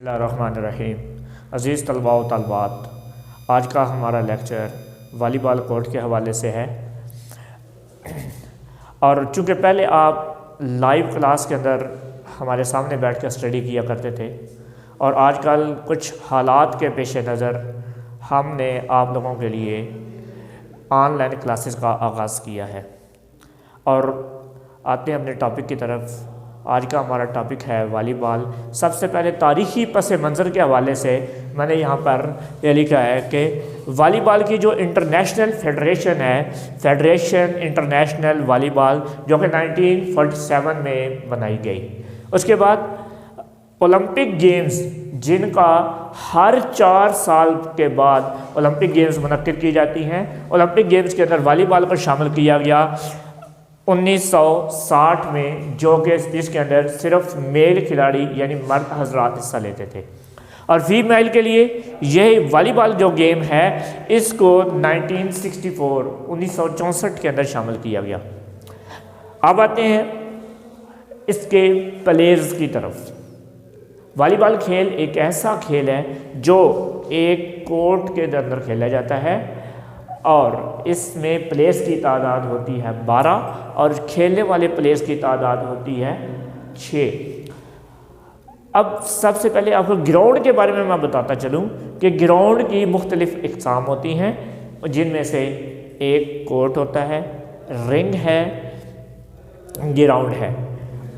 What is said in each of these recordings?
बिस्मिल्लाहिर्रहमानिर्रहीम। अज़ीज़ तलबा व तलबात, आज का हमारा लेक्चर वॉलीबॉल कोर्ट के हवाले से है। और चूँकि पहले आप लाइव क्लास के अंदर हमारे सामने बैठ कर स्टडी किया करते थे और आजकल कुछ हालात के पेश नज़र हमने आप लोगों के लिए ऑनलाइन क्लासेस का आगाज़ किया है। और आते हैं अपने टॉपिक की तरफ। आज का हमारा टॉपिक है वॉलीबॉल। सबसे पहले तारीख़ी पस मंज़र के हवाले से मैंने यहाँ पर यह लिखा है कि वॉलीबॉल की जो इंटरनेशनल फेडरेशन है, फेडरेशन इंटरनेशनल वॉलीबॉल, जो कि 1947 में बनाई गई। उसके बाद ओलंपिक गेम्स, जिनका हर 4 साल के बाद ओलंपिक गेम्स मुनक्किद की जाती हैं, ओलंपिक गेम्स के अंदर वॉलीबॉल को शामिल किया गया 1960 में, जो कि जिसके अंदर सिर्फ मेल खिलाड़ी यानी मर्द हजरात हिस्सा लेते थे। और फीमेल के लिए यह वॉलीबॉल जो गेम है इसको 1964 के अंदर शामिल किया गया। अब आते हैं इसके प्लेयर्स की तरफ। वॉलीबॉल खेल एक ऐसा खेल है जो एक कोर्ट के अंदर खेला जाता है और इसमें प्लेयर्स की तादाद होती है 12 और खेलने वाले प्लेयर्स की तादाद होती है 6। अब सबसे पहले आपको ग्राउंड के बारे में मैं बताता चलूँ कि ग्राउंड की मुख्तलिफ इक़साम होती हैं, जिनमें से एक कोर्ट होता है, रिंग है, ग्राउंड है।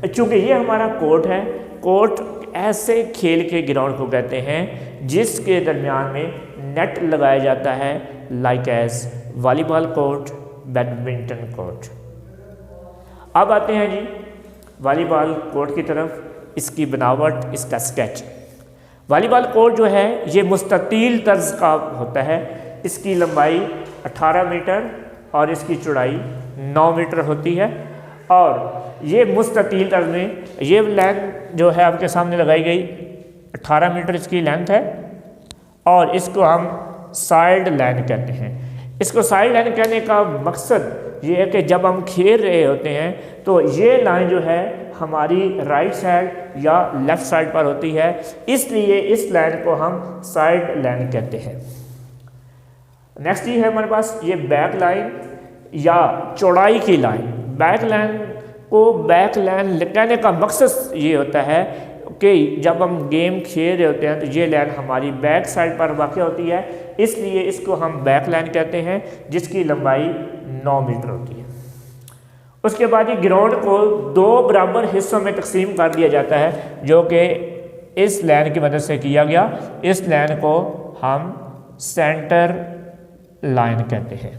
चूँकि ये हमारा कोर्ट है, कोर्ट ऐसे खेल के ग्राउंड को कहते हैं जिसके दरमियान में नेट लगाया जाता है, like as volleyball court, badminton court. अब आते हैं जी वॉलीबॉल कोर्ट की तरफ। इसकी बनावट, इसका स्केच। वॉलीबॉल कोर्ट जो है ये मुस्ततील तर्ज का होता है। इसकी लंबाई 18 मीटर और इसकी चौड़ाई 9 मीटर होती है। और ये मुस्ततील तर्ज में ये लेंथ जो है आपके सामने लगाई गई 18 मीटर इसकी लेंथ है और इसको हम साइड लाइन कहते हैं। इसको साइड लाइन कहने का मकसद ये है कि जब हम खेल रहे होते हैं तो ये लाइन जो है हमारी राइट साइड या लेफ़्ट साइड पर होती है, इसलिए इस लाइन को हम साइड लाइन कहते हैं। नेक्स्ट ये है हमारे पास ये बैक लाइन या चौड़ाई की लाइन। बैक लाइन को बैक लाइन कहने का मकसद ये होता है कि जब हम गेम खेल रहे होते हैं तो ये लाइन हमारी बैक साइड पर वाक़ होती है, इसलिए इसको हम बैक लाइन कहते हैं, जिसकी लंबाई 9 मीटर होती है। उसके बाद ये ग्राउंड को 2 बराबर हिस्सों में तकसीम कर दिया जाता है, जो कि इस लाइन की मदद से किया गया। इस लाइन को हम सेंटर लाइन कहते हैं।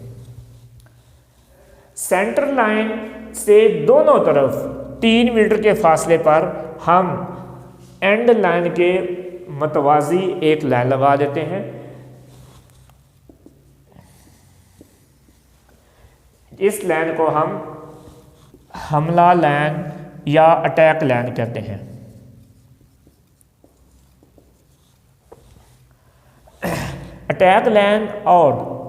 सेंटर लाइन से दोनों तरफ 3 मीटर के फासले पर हम एंड लाइन के मतवाजी एक लाइन लगा देते हैं। इस लाइन को हम हमला लाइन या अटैक लाइन कहते हैं। अटैक लाइन और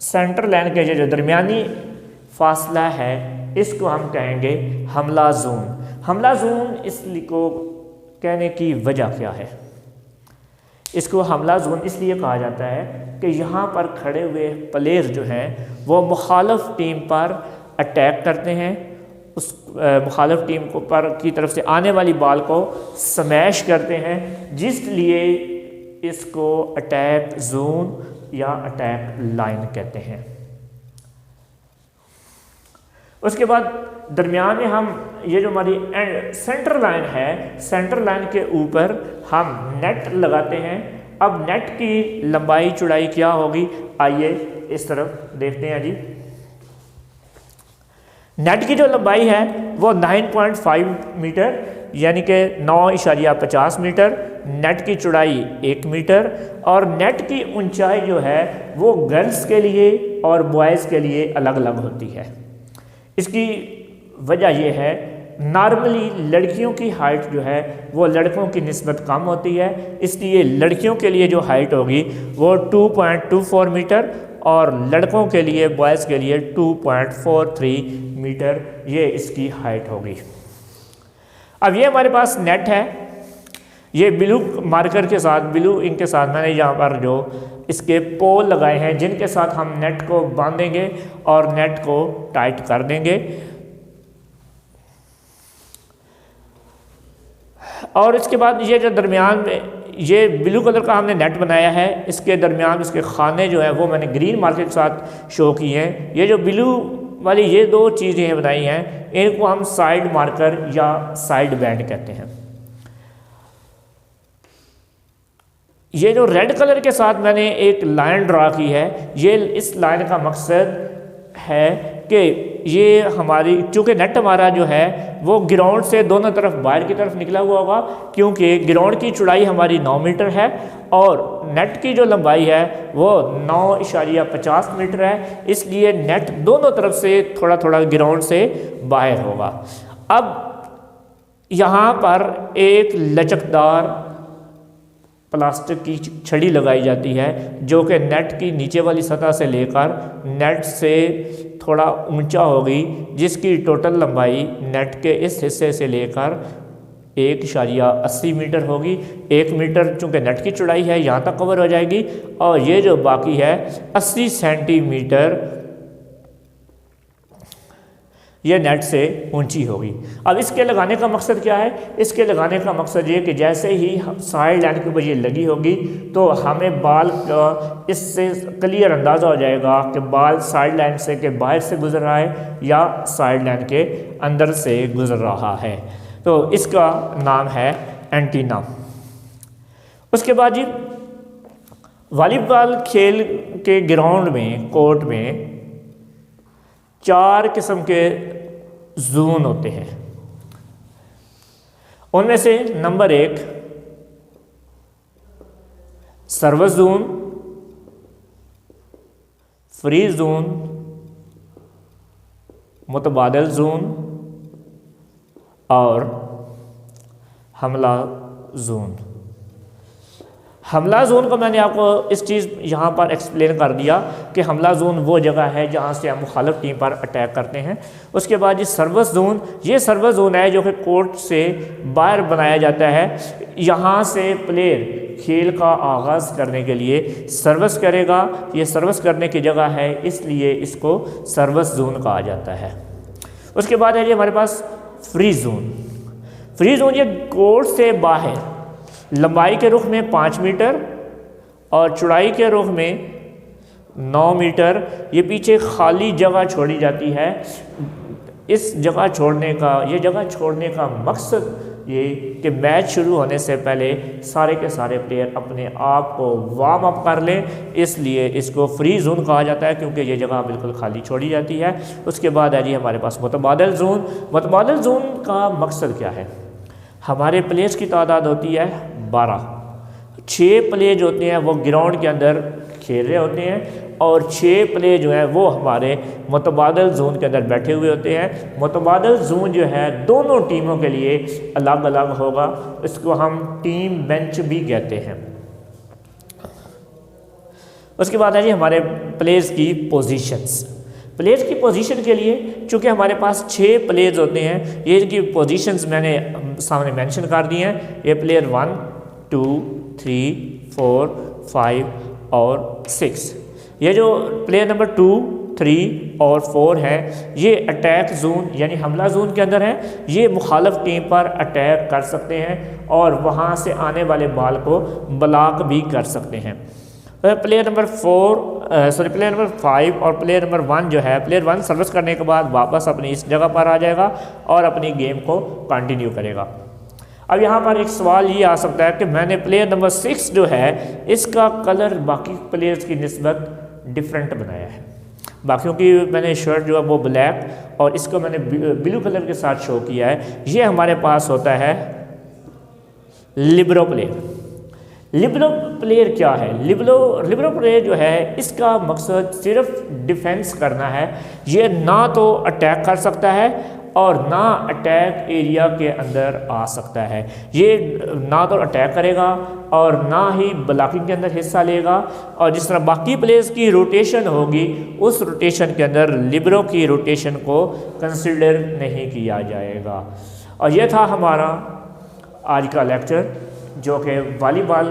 सेंटर लाइन के जो दरमियानी फासला है इसको हम कहेंगे हमला जोन। हमला जोन इसको कहने की वजह क्या है? इसको हमला जोन इसलिए कहा जाता है कि यहाँ पर खड़े हुए प्लेयर जो हैं वो मुखालिफ टीम पर अटैक करते हैं, उस मुखालिफ टीम को पर की तरफ से आने वाली बॉल को स्मैश करते हैं, जिसलिए इसको अटैक जोन या अटैक लाइन कहते हैं। उसके बाद दरमियान में हम ये जो हमारी सेंटर लाइन है, सेंटर लाइन के ऊपर हम नेट लगाते हैं। अब नेट की लंबाई चौड़ाई क्या होगी, आइए इस तरफ देखते हैं जी। नेट की जो लंबाई है वो 9.5 मीटर यानी कि 9.50 मीटर, नेट की चौड़ाई 1 मीटर और नेट की ऊंचाई जो है वो गर्ल्स के लिए और बॉयज़ के लिए अलग अलग होती है। इसकी वजह यह है नॉर्मली लड़कियों की हाइट जो है वो लड़कों की निस्बत कम होती है, इसलिए लड़कियों के लिए जो हाइट होगी वो 2.24 मीटर और लड़कों के लिए बॉयज़ के लिए 2.43 मीटर ये इसकी हाइट होगी। अब ये हमारे पास नेट है, ये ब्लू मार्कर के साथ, ब्लू इंक के साथ मैंने यहाँ पर जो इसके पोल लगाए हैं जिनके साथ हम नेट को बांधेंगे और नेट को टाइट कर देंगे। और इसके बाद ये जो दरमियान में ये ब्लू कलर का हमने नेट बनाया है, इसके दरमियान इसके खाने जो है वो मैंने ग्रीन मार्कर के साथ शो किए हैं। ये जो ब्लू वाली ये दो चीज़ें बनाई हैं इनको हम साइड मार्कर या साइड बैंड कहते हैं। ये जो रेड कलर के साथ मैंने एक लाइन ड्रा की है, ये इस लाइन का मकसद है कि ये हमारी, चूँकि नेट हमारा जो है वो ग्राउंड से दोनों तरफ बाहर की तरफ निकला हुआ होगा, क्योंकि ग्राउंड की चौड़ाई हमारी 9 मीटर है और नेट की जो लंबाई है वो 9.50 मीटर है, इसलिए नेट दोनों तरफ से थोड़ा थोड़ा ग्राउंड से बाहर होगा। अब यहाँ पर एक लचकदार प्लास्टिक की छड़ी लगाई जाती है जो कि नेट की नीचे वाली सतह से लेकर नेट से थोड़ा ऊंचा होगी, जिसकी टोटल लंबाई नेट के इस हिस्से से लेकर 1.80 मीटर होगी। 1 मीटर चूँकि नेट की चौड़ाई है यहाँ तक कवर हो जाएगी और ये जो बाकी है 80 सेंटीमीटर ये नेट से ऊंची होगी। अब इसके लगाने का मकसद क्या है? इसके लगाने का मकसद ये कि जैसे ही साइड लाइन के ऊपर ये लगी होगी तो हमें बाल का इससे क्लियर अंदाज़ा हो जाएगा कि बाल साइड लाइन से के बाहर से गुजर रहा है या साइड लाइन के अंदर से गुजर रहा है। तो इसका नाम है एंटीना। उसके बाद जी वॉलीबॉल खेल के ग्राउंड में, कोर्ट में 4 किस्म के जोन होते हैं। उनमें से number 1 service zone, free zone, मुतबादल जोन और हमला जोन। हमला जोन को मैंने आपको इस चीज़ यहाँ पर एक्सप्लेन कर दिया कि हमला जोन वो जगह है जहाँ से हम मुखालिफ टीम पर अटैक करते हैं। उसके बाद ये सर्विस जोन, ये सर्विस जोन है जो कि कोर्ट से बाहर बनाया जाता है। यहाँ से प्लेयर खेल का आगाज़ करने के लिए सर्विस करेगा। ये सर्विस करने की जगह है, इसलिए इसको सर्विस जोन कहा जाता है। उसके बाद है जी हमारे पास फ्री जोन। फ्री जोन ये कोर्ट से बाहर लंबाई के रुख में 5 मीटर और चौड़ाई के रुख में 9 मीटर ये पीछे खाली जगह छोड़ी जाती है। इस जगह छोड़ने का, ये जगह छोड़ने का मकसद ये कि मैच शुरू होने से पहले सारे के सारे प्लेयर अपने आप को वार्म अप कर लें, इसलिए इसको फ्री जोन कहा जाता है क्योंकि ये जगह बिल्कुल खाली छोड़ी जाती है। उसके बाद है जी हमारे पास मुतबादल जोन। मुतबादल जोन का मकसद क्या है? हमारे प्लेयर्स की तादाद होती है 12। 6 प्लेयर जो होते हैं वो ग्राउंड के अंदर खेल रहे होते हैं और 6 प्लेयर जो हैं वो हमारे मुतबादल जोन के अंदर बैठे हुए होते हैं। मुतबादल जोन जो है दोनों टीमों के लिए अलग अलग होगा, इसको हम टीम बेंच भी कहते हैं। उसके बाद है जी हमारे प्लेयर्स की पोजीशंस। प्लेयर्स की पोजीशन के लिए चूँकि हमारे पास 6 प्लेयर्स होते हैं, ये इनकी पोजीशंस मैंने सामने मेंशन कर दी हैं। ये प्लेयर 1, 2, 3, 4, 5 और 6। ये जो प्लेयर नंबर 2, 3 और 4 है ये अटैक जोन यानी हमला जोन के अंदर है। ये मुखालिफ टीम पर अटैक कर सकते हैं और वहाँ से आने वाले बॉल को ब्लॉक भी कर सकते हैं। प्लेयर नंबर 5 और प्लेयर नंबर 1 जो है, प्लेयर 1 सर्विस करने के बाद वापस अपनी इस जगह पर आ जाएगा और अपनी गेम को कंटिन्यू करेगा। अब यहाँ पर एक सवाल ये आ सकता है कि मैंने प्लेयर नंबर 6 जो है इसका कलर बाकी प्लेयर्स की निस्बत डिफरेंट बनाया है। बाकियों की मैंने शर्ट जो है वो ब्लैक और इसको मैंने ब्लू कलर के साथ शो किया है। ये हमारे पास होता है लिबरो प्लेयर। लिबरो प्लेयर क्या है? लिबरो प्लेयर जो है इसका मकसद सिर्फ डिफेंस करना है। ये ना तो अटैक कर सकता है और ना अटैक एरिया के अंदर आ सकता है। ये ना तो अटैक करेगा और ना ही ब्लॉकिंग के अंदर हिस्सा लेगा। और जिस तरह बाकी प्लेयर्स की रोटेशन होगी उस रोटेशन के अंदर लिबरो की रोटेशन को कंसिडर नहीं किया जाएगा। और ये था हमारा आज का लेक्चर। जो कि वॉलीबॉल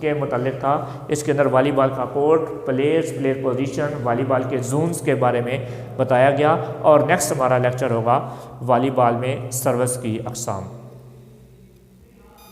के मुतालिक था। इसके अंदर वॉलीबॉल का court, players, player position, volleyball के जोन्स के बारे में बताया गया। और नेक्स्ट हमारा लेक्चर होगा वॉलीबॉल में सर्विस की अक़साम।